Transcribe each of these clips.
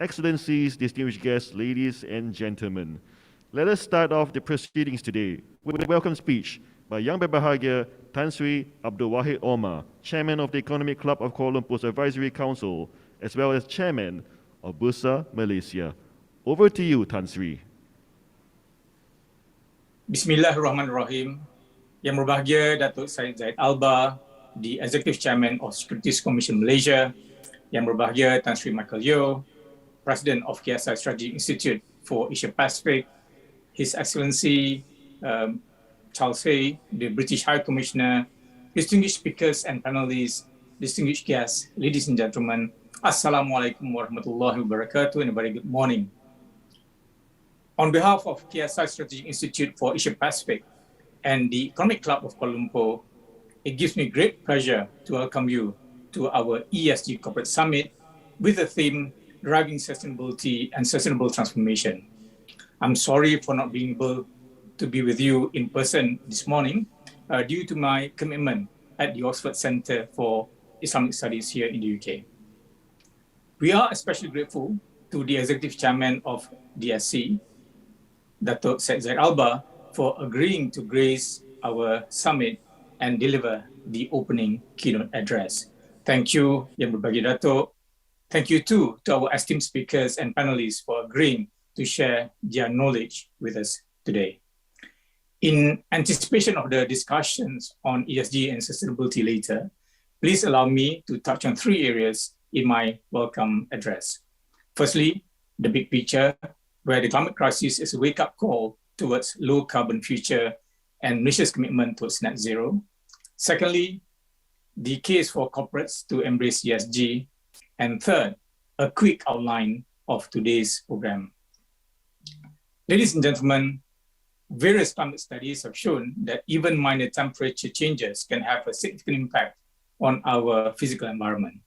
Excellencies, distinguished guests, ladies and gentlemen. Let us start off the proceedings today with a welcome speech by Yang Berbahagia Tan Sri Abdul Wahid Omar, Chairman of the Economic Club of Kuala Lumpur's Advisory Council, as well as Chairman of Bursa Malaysia. Over to you, Tan Sri. Bismillahirrahmanirrahim. Yang berbahagia Datuk Syed Zaid Albar, the Executive Chairman of Securities Commission Malaysia. Yang berbahagia Tan Sri Michael Yeo, President of KSI Strategy Institute for Asia Pacific. His Excellency Charles Hay, the British High Commissioner, distinguished speakers and panelists, distinguished guests, ladies and gentlemen, Assalamualaikum warahmatullahi wabarakatuh, and a very good morning. On behalf of KSI Strategic Institute for Asia Pacific and the Economic Club of Kuala Lumpur, it gives me great pleasure to welcome you to our ESG Corporate Summit with the theme Driving Sustainability and Sustainable Transformation. I'm sorry for not being able to be with you in person this morning due to my commitment at the Oxford Centre for Islamic Studies here in the UK. We are especially grateful to the Executive Chairman of DSC, Datuk Syed Zaid Albar, for agreeing to grace our summit and deliver the opening keynote address. Thank you, Yang Berbahagia Datuk. Thank you too to our esteemed speakers and panelists for agreeing to share their knowledge with us today. In anticipation of the discussions on ESG and sustainability later, please allow me to touch on three areas in my welcome address. Firstly, the big picture, where the climate crisis is a wake-up call towards low carbon future and Malaysia's commitment towards net zero. Secondly, the case for corporates to embrace ESG. And third, a quick outline of today's program. Ladies and gentlemen, various climate studies have shown that even minor temperature changes can have a significant impact on our physical environment.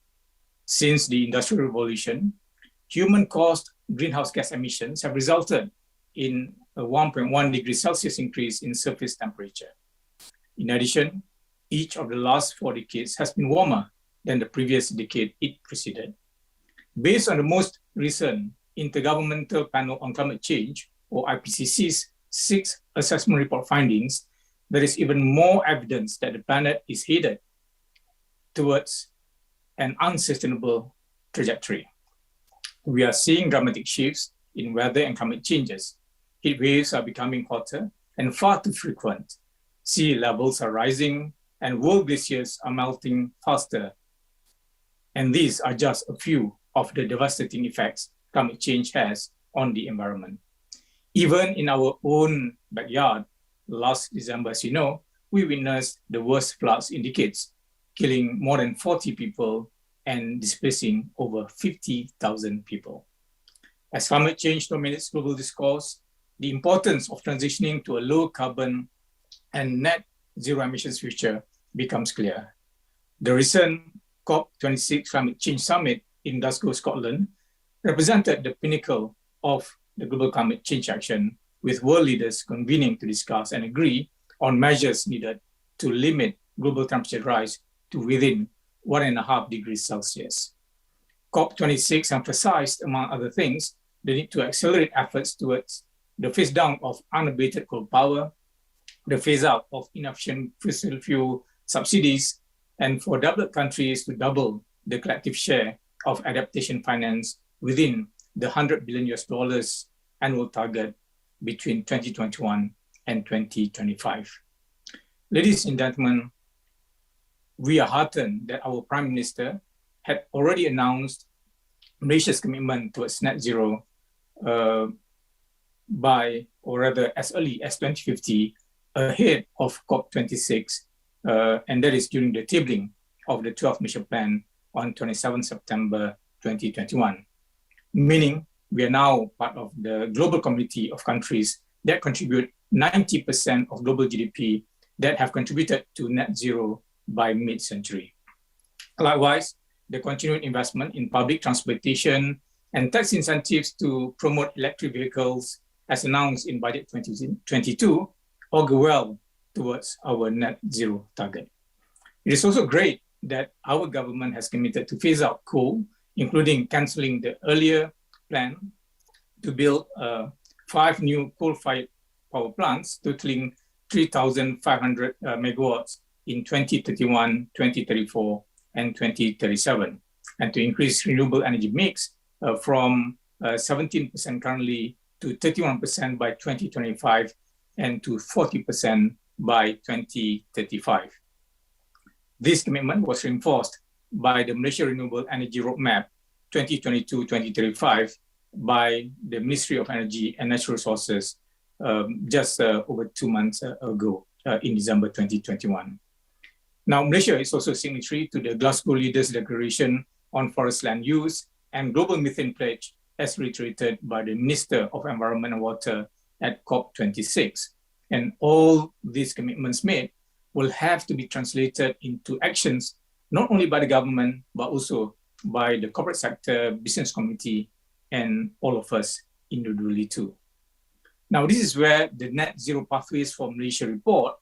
Since the Industrial Revolution, human-caused greenhouse gas emissions have resulted in a 1.1 degrees Celsius increase in surface temperature. In addition, each of the last 4 decades has been warmer than the previous decade it preceded. Based on the most recent Intergovernmental Panel on Climate Change, or IPCC's 6th assessment report findings, there is even more evidence that the planet is headed towards an unsustainable trajectory. We are seeing dramatic shifts in weather and climate changes. Heat waves are becoming hotter and far too frequent. Sea levels are rising and world glaciers are melting faster. And these are just a few of the devastating effects climate change has on the environment. Even in our own backyard, last December, as you know, we witnessed the worst floods in decades, killing more than 40 people and displacing over 50,000 people. As climate change dominates global discourse, the importance of transitioning to a low carbon and net zero emissions future becomes clear. The recent COP26 Climate Change Summit in Glasgow, Scotland, represented the pinnacle of the global climate change action, with world leaders convening to discuss and agree on measures needed to limit global temperature rise to within 1.5 degrees Celsius. COP26 emphasized, among other things, the need to accelerate efforts towards the phase down of unabated coal power, the phase out of inefficient fossil fuel subsidies, and for developed countries to double the collective share of adaptation finance within the $100 billion annual target between 2021 and 2025. Ladies and gentlemen, we are heartened that our Prime Minister had already announced Malaysia's commitment towards net zero by, or rather as early as 2050, ahead of COP26, and that is during the tabling of the 12th Malaysia Plan on 27 September 2021, meaning we are now part of the global community of countries that contribute 90% of global GDP that have contributed to net zero by mid-century. Likewise, the continued investment in public transportation and tax incentives to promote electric vehicles, as announced in Budget 2022, augur well towards our net zero target. It is also great that our government has committed to phase out coal, including cancelling the earlier plan to build 5 new coal-fired power plants totaling 3,500 megawatts in 2031, 2034, and 2037, and to increase renewable energy mix from 17% currently to 31% by 2025 and to 40% by 2035. This commitment was reinforced by the Malaysia Renewable Energy Roadmap 2022-2035 by the Ministry of Energy and Natural Resources just over 2 months ago in December 2021. Now, Malaysia is also signatory to the Glasgow Leaders Declaration on Forest Land Use and Global Methane Pledge as reiterated by the Minister of Environment and Water at COP26. And all these commitments made will have to be translated into actions, not only by the government, but also by the corporate sector, business community, and all of us individually too. Now, this is where the Net Zero Pathways for Malaysia report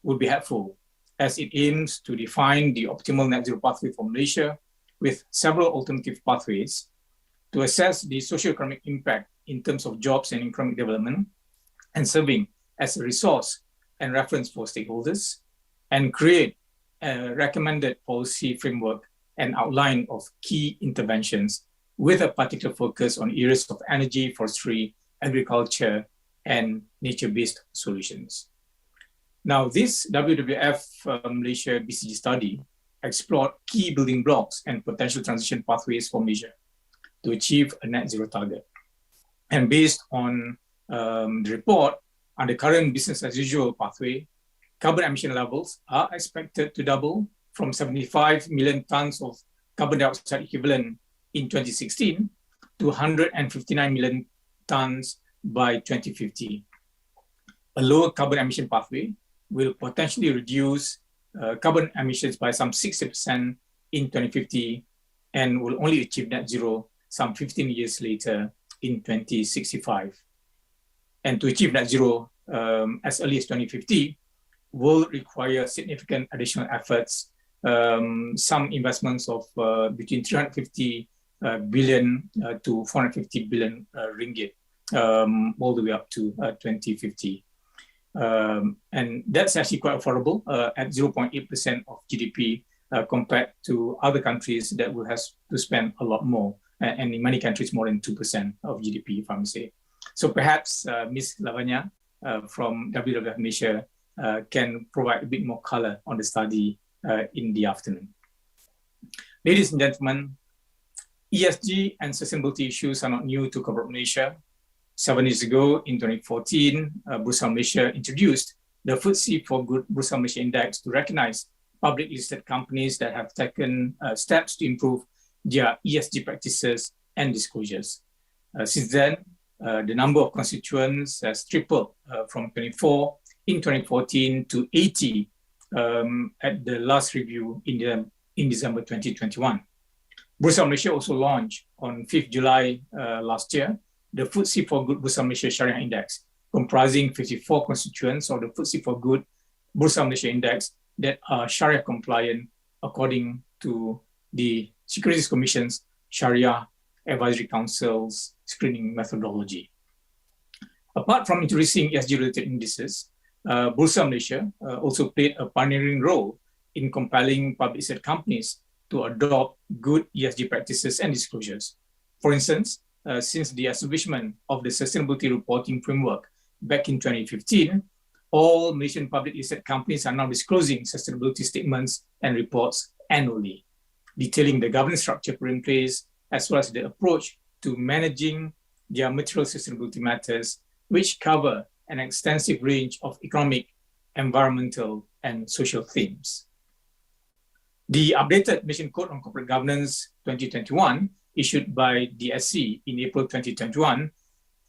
will be helpful, as it aims to define the optimal net zero pathway for Malaysia with several alternative pathways to assess the socio-economic impact in terms of jobs and economic development, and serving as a resource and reference for stakeholders, and create a recommended policy framework and outline of key interventions with a particular focus on areas of energy, forestry, agriculture, and nature-based solutions. Now, this WWF Malaysia BCG study explored key building blocks and potential transition pathways for Malaysia to achieve a net zero target. And based on the report, on the current business as usual pathway, carbon emission levels are expected to double from 75 million tons of carbon dioxide equivalent in 2016 to 159 million tons by 2050. A lower carbon emission pathway will potentially reduce carbon emissions by some 60% in 2050 and will only achieve net zero some 15 years later in 2065. And to achieve net zero as early as 2050 will require significant additional efforts, some investments of between 350 billion to 450 billion ringgit, all the way up to 2050. And that's actually quite affordable at 0.8% of GDP compared to other countries that will have to spend a lot more, and in many countries more than 2% of GDP, if I may say. So perhaps Ms. Lavanya from WWF Malaysia can provide a bit more color on the study in the afternoon. Ladies and gentlemen, ESG and sustainability issues are not new to corporate Malaysia. 7 years ago, in 2014, Bursa Malaysia introduced the FTSE4Good Bursa Malaysia Index to recognize public listed companies that have taken steps to improve their ESG practices and disclosures. Since then, the number of constituents has tripled from 24 in 2014 to 80 at the last review in December 2021. Bursa Malaysia also launched on 5th July last year the FTSE4Good Bursa Malaysia Sharia Index, comprising 54 constituents of the FTSE4Good Bursa Malaysia Index that are Sharia compliant according to the Securities Commission's Sharia Advisory Council's screening methodology. Apart from introducing ESG-related indices, Bursa Malaysia also played a pioneering role in compelling public listed companies to adopt good ESG practices and disclosures. For instance, since the establishment of the Sustainability Reporting Framework back in 2015, all Malaysian public listed companies are now disclosing sustainability statements and reports annually, detailing the governance structure put in place, as well as the approach to managing their material sustainability matters, which cover an extensive range of economic, environmental, and social themes. The updated Malaysian Code on Corporate Governance 2021, issued by DSC in April 2021,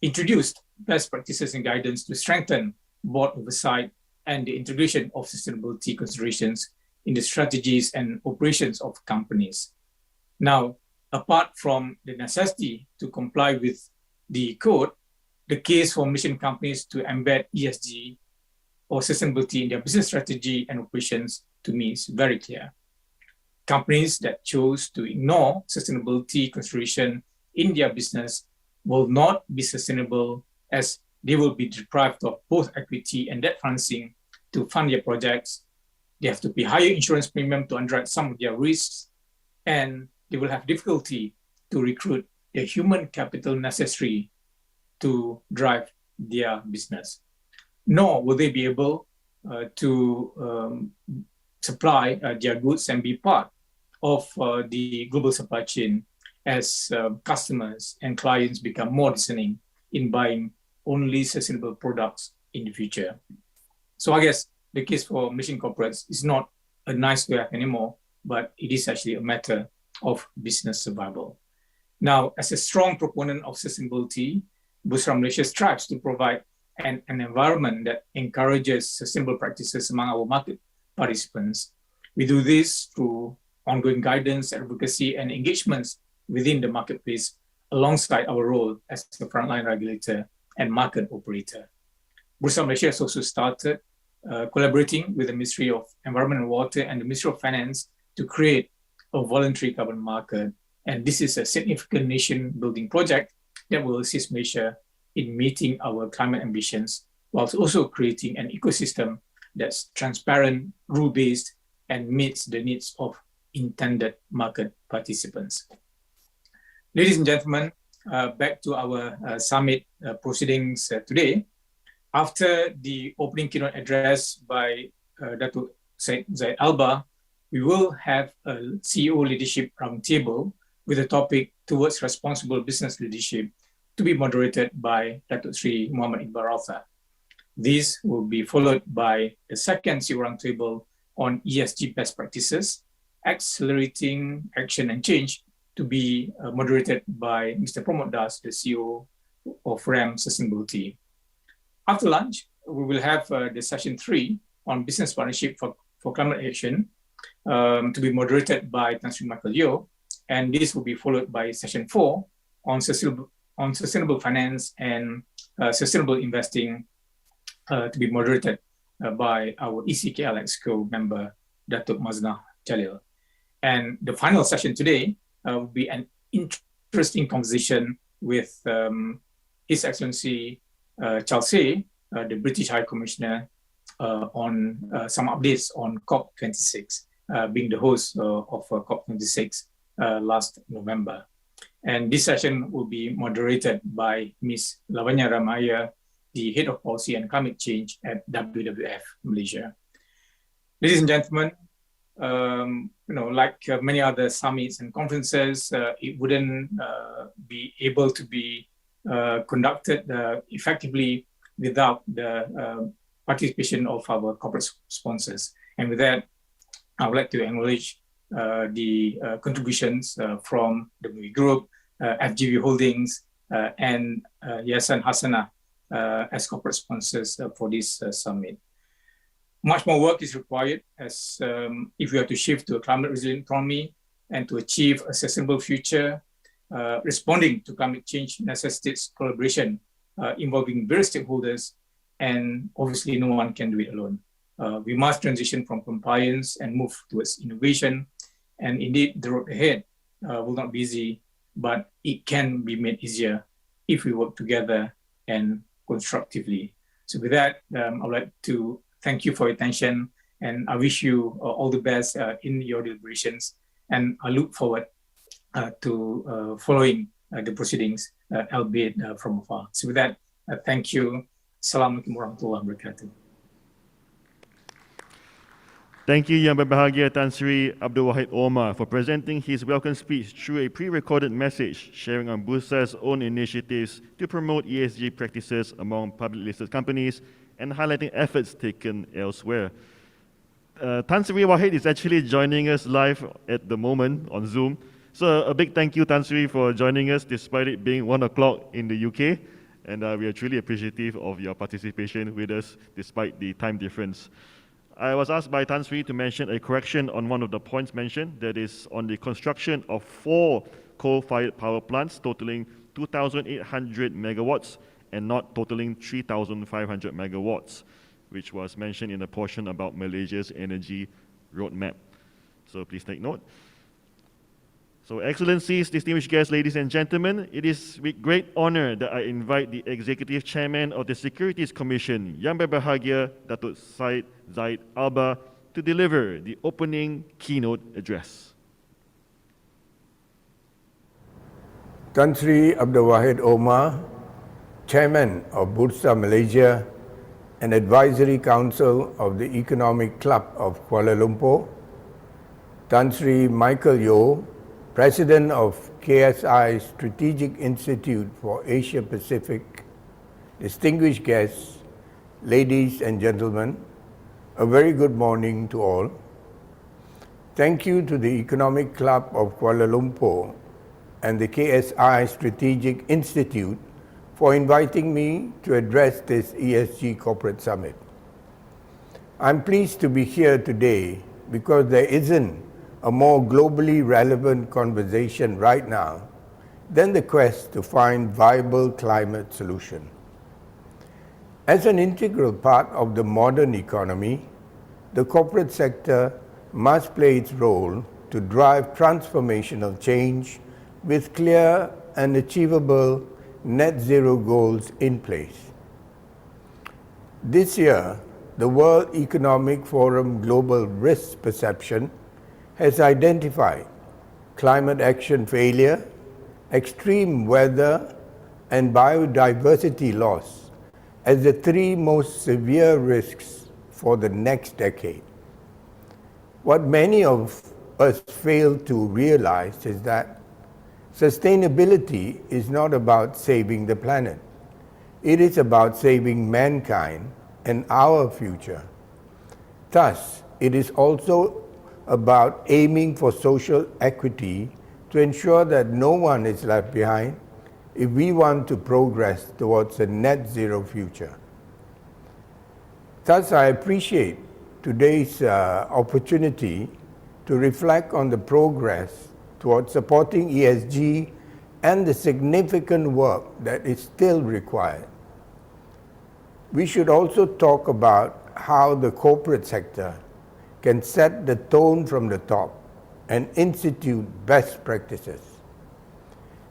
introduced best practices and guidance to strengthen board oversight and the integration of sustainability considerations in the strategies and operations of companies. Now, apart from the necessity to comply with the code, the case for Malaysian companies to embed ESG or sustainability in their business strategy and operations, to me, is very clear. Companies that chose to ignore sustainability consideration in their business will not be sustainable, as they will be deprived of both equity and debt financing to fund their projects. They have to pay higher insurance premium to underwrite some of their risks, and they will have difficulty to recruit the human capital necessary to drive their business. Nor will they be able to supply their goods and be part of the global supply chain as customers and clients become more discerning in buying only sustainable products in the future. So I guess the case for Malaysian corporates is not a nice to have anymore, but it is actually a matter of business survival. Now, as a strong proponent of sustainability, Bursa Malaysia strives to provide an environment that encourages sustainable practices among our market participants. We do this through ongoing guidance, advocacy, and engagements within the marketplace, alongside our role as the frontline regulator and market operator. Bursa Malaysia has also started collaborating with the Ministry of Environment and Water and the Ministry of Finance to create a voluntary carbon market. And this is a significant nation-building project that will assist Malaysia in meeting our climate ambitions, whilst also creating an ecosystem that's transparent, rule-based, and meets the needs of intended market participants. Ladies and gentlemen, back to our summit proceedings today. After the opening keynote address by Datuk Syed Zaid Albar, we will have a CEO leadership roundtable with a topic towards responsible business leadership to be moderated by Datuk Sri Muhammad Iqbal Rautha. This will be followed by the second CEO roundtable on ESG best practices, accelerating action and change, to be moderated by Mr. Pramod Das, the CEO of RAM Sustainability. After lunch, we will have the session 3 on business partnership for climate action to be moderated by Tan Sri Michael Yeo, and this will be followed by session 4 on sustainable finance and sustainable investing to be moderated by our ECKL Exco member, Datuk Maznah Jalil. And the final session today will be an interesting conversation with His Excellency Charles Say, the British High Commissioner, on some updates on COP26, being the host of COP26 last November. And this session will be moderated by Ms. Lavanya Ramaya, the Head of Policy and Climate Change at WWF Malaysia. Ladies and gentlemen, like many other summits and conferences, it wouldn't be able to be conducted effectively without the participation of our corporate sponsors. And with that, I would like to acknowledge the contributions from the Movie Group, FGV Holdings, and Yayasan Hasanah as corporate sponsors for this summit. Much more work is required as if we are to shift to a climate resilient economy and to achieve a sustainable future. Responding to climate change necessitates collaboration involving various stakeholders, and obviously no one can do it alone. We must transition from compliance and move towards innovation. And indeed, the road ahead will not be easy, but it can be made easier if we work together and constructively. So with that, I would like to thank you for your attention, and I wish you all the best in your deliberations. And I look forward to following the proceedings, albeit from afar. So with that, thank you. Assalamualaikum warahmatullahi wabarakatuh. Thank you, Yang Berbahagia Tan Sri Abdul Wahid Omar, for presenting his welcome speech through a pre-recorded message sharing on Bursa's own initiatives to promote ESG practices among public listed companies and highlighting efforts taken elsewhere. Tan Sri Wahid is actually joining us live at the moment on Zoom. So a big thank you, Tan Sri, for joining us despite it being 1 o'clock in the UK. And we are truly appreciative of your participation with us despite the time difference. I was asked by Tan Sri to mention a correction on one of the points mentioned, that is on the construction of 4 coal-fired power plants totaling 2,800 megawatts and not totaling 3,500 megawatts, which was mentioned in the portion about Malaysia's energy roadmap. So please take note. So, Excellencies, distinguished guests, ladies and gentlemen, it is with great honor that I invite the Executive Chairman of the Securities Commission, Yang Berbahagia Datuk Syed Zaid Albar, to deliver the opening keynote address. Tan Sri Abdul Wahid Omar, Chairman of Bursa Malaysia and Advisory Council of the Economic Club of Kuala Lumpur, Tan Sri Michael Yeo, President of KSI Strategic Institute for Asia Pacific, distinguished guests, ladies and gentlemen, a very good morning to all. Thank you to the Economic Club of Kuala Lumpur and the KSI Strategic Institute for inviting me to address this ESG Corporate Summit. I'm pleased to be here today because there isn't a more globally relevant conversation right now than the quest to find viable climate solution. As an integral part of the modern economy, the corporate sector must play its role to drive transformational change with clear and achievable net zero goals in place. This year, the World Economic Forum Global Risk Perception has identified climate action failure, extreme weather, and biodiversity loss as the three most severe risks for the next decade. What many of us fail to realize is that sustainability is not about saving the planet. It is about saving mankind and our future. Thus, it is also about aiming for social equity to ensure that no one is left behind if we want to progress towards a net zero future. Thus, I appreciate today's opportunity to reflect on the progress towards supporting ESG and the significant work that is still required. We should also talk about how the corporate sector can set the tone from the top and institute best practices.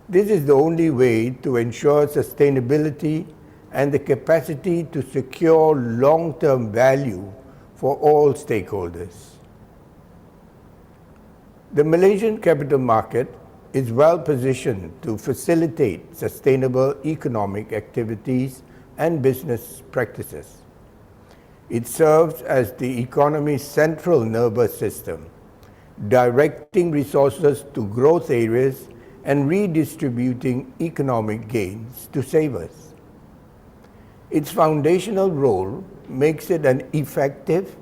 This is the only way to ensure sustainability and the capacity to secure long-term value for all stakeholders. The Malaysian capital market is well positioned to facilitate sustainable economic activities and business practices. It serves as the economy's central nervous system, directing resources to growth areas and redistributing economic gains to savers. Its foundational role makes it an effective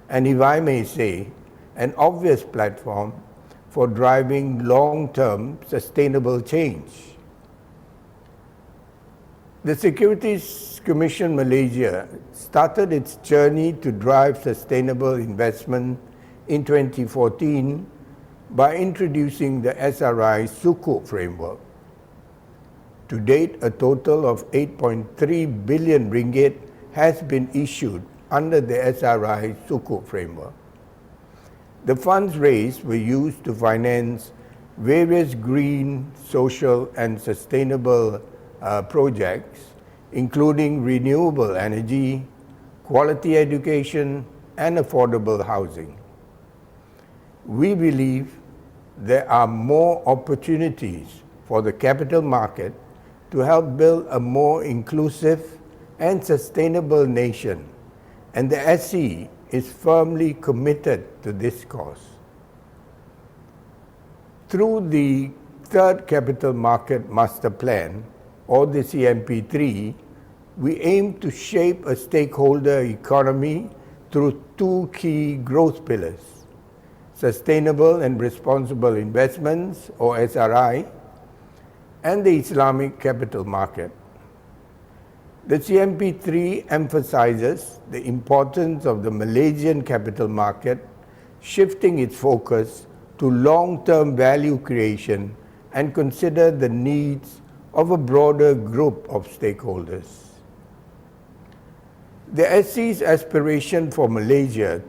and, if I may say, an obvious platform for driving long-term sustainable change. The Securities Commission Malaysia started its journey to drive sustainable investment in 2014 by introducing the SRI Sukuk framework. To date, a total of 8.3 billion ringgit has been issued under the SRI Sukuk framework. The funds raised were used to finance various green, social, and sustainable projects, including renewable energy, quality education, and affordable housing. We believe there are more opportunities for the capital market to help build a more inclusive and sustainable nation, and the SC is firmly committed to this cause. Through the Third Capital Market Master Plan, or the CMP3, we aim to shape a stakeholder economy through two key growth pillars: sustainable and responsible investments, or SRI, and the Islamic capital market. The CMP3 emphasizes the importance of the Malaysian capital market, shifting its focus to long-term value creation and consider the needs of a broader group of stakeholders. The SC's aspiration for Malaysia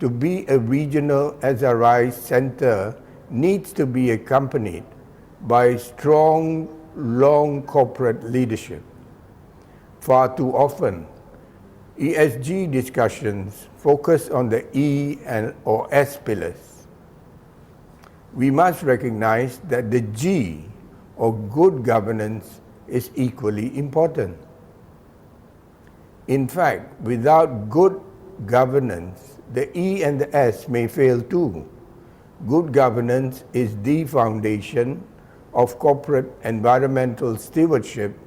to be a regional SRI center needs to be accompanied by strong, long corporate leadership. Far too often, ESG discussions focus on the E or S pillars. We must recognize that the G or good governance is equally important. In fact, without good governance, the E and the S may fail too. Good governance is the foundation of corporate environmental stewardship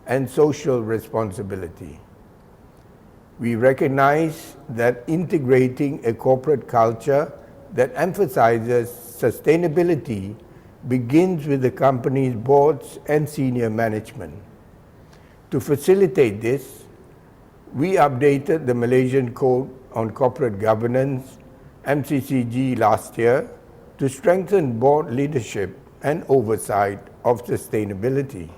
and social responsibility. We recognize that integrating a corporate culture that emphasizes sustainability begins with the company's boards and senior management. To facilitate this, we updated the Malaysian Code on Corporate Governance, MCCG, last year to strengthen board leadership and oversight of sustainability,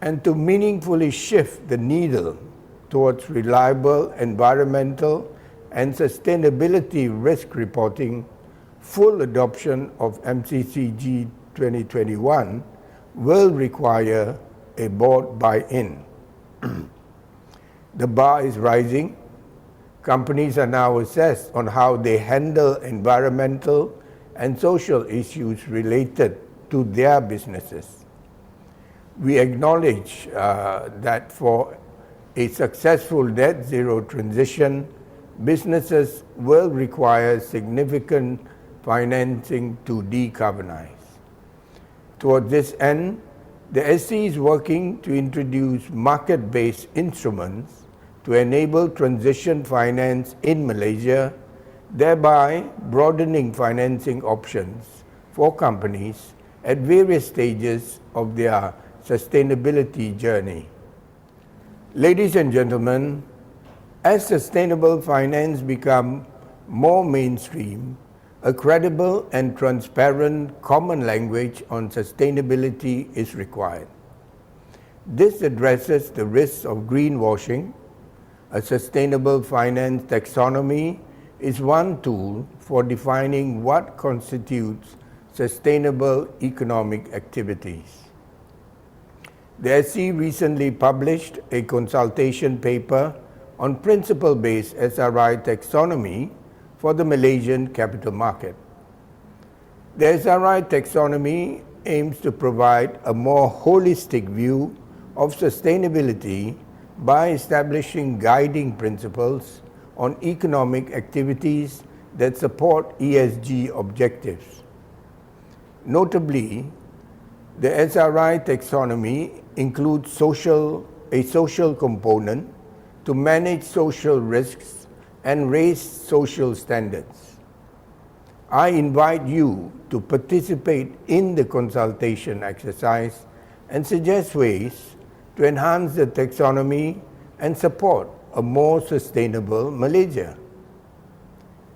and to meaningfully shift the needle towards reliable environmental and sustainability risk reporting. Full adoption of MCCG 2021 will require a board buy-in. The bar is rising. Companies are now assessed on how they handle environmental and social issues related to their businesses. We acknowledge that for a successful net zero transition, businesses will require significant financing to decarbonize. Towards this end, the SC is working to introduce market-based instruments to enable transition finance in Malaysia, thereby broadening financing options for companies at various stages of their sustainability journey. Ladies and gentlemen, as sustainable finance becomes more mainstream, a credible and transparent common language on sustainability is required. This addresses the risks of greenwashing. A sustainable finance taxonomy is one tool for defining what constitutes sustainable economic activities. The SC recently published a consultation paper on principle-based SRI taxonomy for the Malaysian capital market. The SRI taxonomy aims to provide a more holistic view of sustainability by establishing guiding principles on economic activities that support ESG objectives. Notably, the SRI taxonomy includes a social component to manage social risks and raise social standards. I invite you to participate in the consultation exercise and suggest ways to enhance the taxonomy and support a more sustainable Malaysia.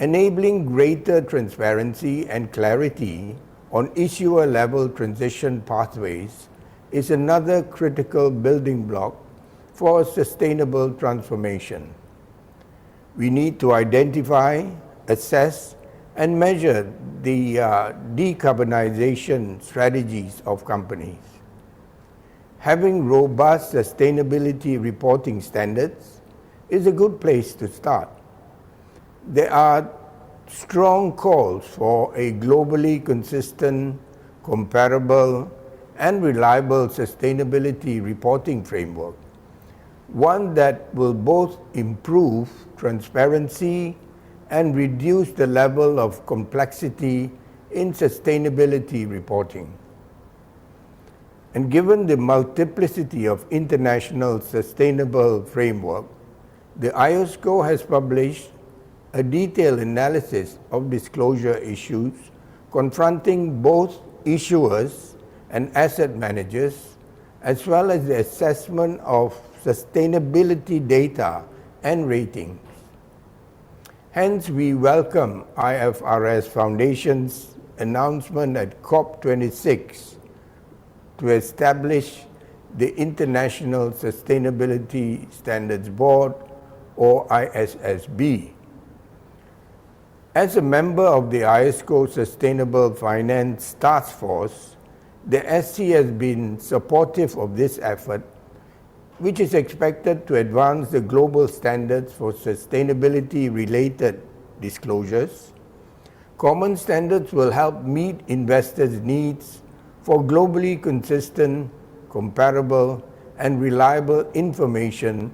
Enabling greater transparency and clarity on issuer-level transition pathways is another critical building block for sustainable transformation. We need to identify, assess, and measure the decarbonization strategies of companies. Having robust sustainability reporting standards is a good place to start. There are strong calls for a globally consistent, comparable, and reliable sustainability reporting framework, one that will both improve transparency and reduce the level of complexity in sustainability reporting. And given the multiplicity of international sustainable framework, the IOSCO has published a detailed analysis of disclosure issues confronting both issuers and asset managers, as well as the assessment of sustainability data and ratings. Hence, we welcome IFRS Foundation's announcement at COP26 to establish the International Sustainability Standards Board, or ISSB. As a member of the ISCO Sustainable Finance Task Force, the SC has been supportive of this effort, which is expected to advance the global standards for sustainability-related disclosures. Common standards will help meet investors' needs for globally consistent, comparable, and reliable information,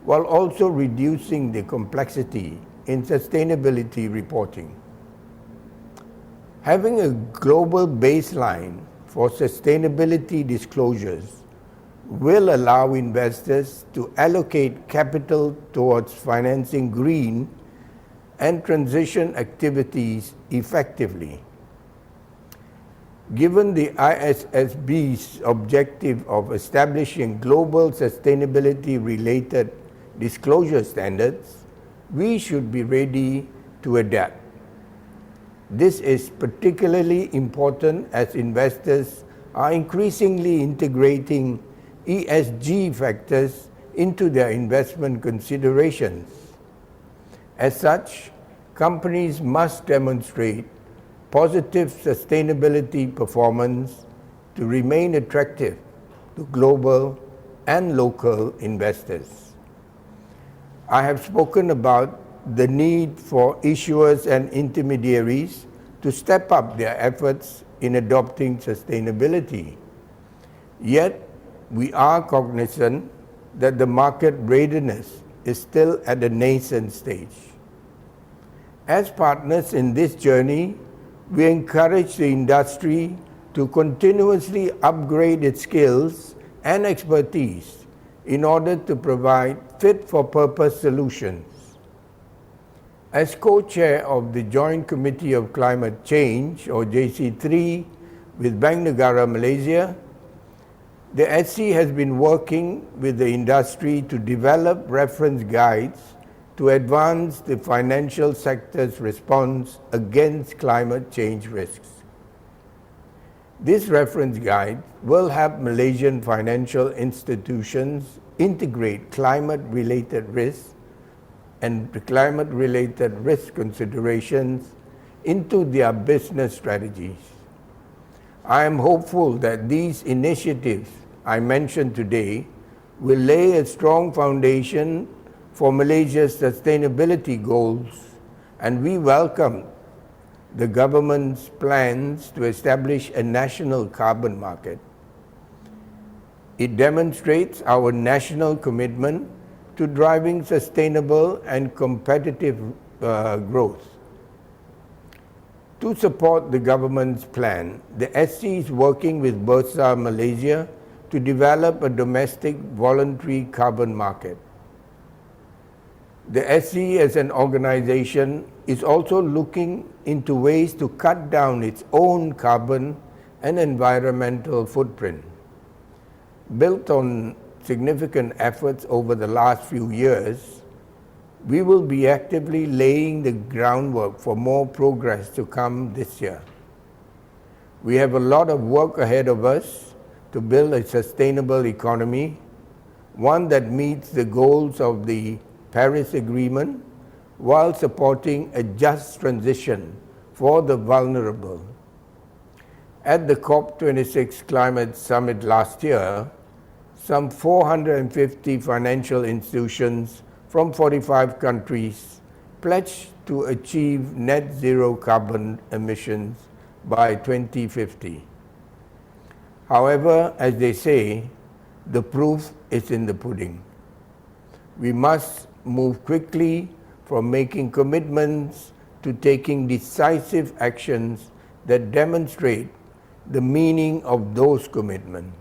while also reducing the complexity in sustainability reporting. Having a global baseline for sustainability disclosures will allow investors to allocate capital towards financing green and transition activities effectively. Given the ISSB's objective of establishing global sustainability-related disclosure standards, we should be ready to adapt. This is particularly important as investors are increasingly integrating ESG factors into their investment considerations. As such, companies must demonstrate positive sustainability performance to remain attractive to global and local investors. I have spoken about the need for issuers and intermediaries to step up their efforts in adopting sustainability. Yet, we are cognizant that the market readiness is still at a nascent stage. As partners in this journey, we encourage the industry to continuously upgrade its skills and expertise in order to provide fit-for-purpose solutions. As co-chair of the Joint Committee of Climate Change, or JC3, with Bank Negara Malaysia, the SC has been working with the industry to develop reference guides to advance the financial sector's response against climate change risks. This reference guide will help Malaysian financial institutions integrate climate-related risks and climate-related risk considerations into their business strategies. I am hopeful that these initiatives I mentioned today will lay a strong foundation for Malaysia's sustainability goals, and we welcome the government's plans to establish a national carbon market. It demonstrates our national commitment to driving sustainable and competitive growth. To support the government's plan, the SC is working with Bursa Malaysia to develop a domestic voluntary carbon market. The SC as an organization is also looking into ways to cut down its own carbon and environmental footprint. Built on significant efforts over the last few years, we will be actively laying the groundwork for more progress to come this year. We have a lot of work ahead of us to build a sustainable economy, one that meets the goals of the Paris Agreement while supporting a just transition for the vulnerable. At the COP26 Climate Summit last year, some 450 financial institutions from 45 countries pledged to achieve net zero carbon emissions by 2050. However, as they say, the proof is in the pudding. We must move quickly from making commitments to taking decisive actions that demonstrate the meaning of those commitments.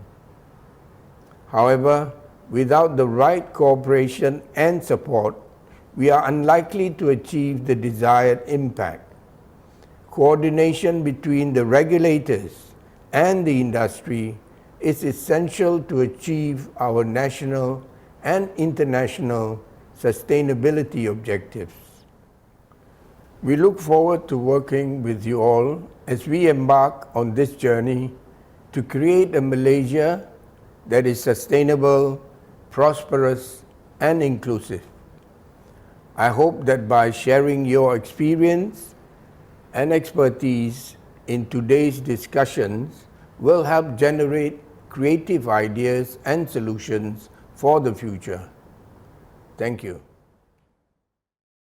However, without the right cooperation and support, we are unlikely to achieve the desired impact. Coordination between the regulators and the industry is essential to achieve our national and international sustainability objectives. We look forward to working with you all as we embark on this journey to create a Malaysia that is sustainable, prosperous, and inclusive. I hope that by sharing your experience and expertise in today's discussions will help generate creative ideas and solutions for the future. Thank you.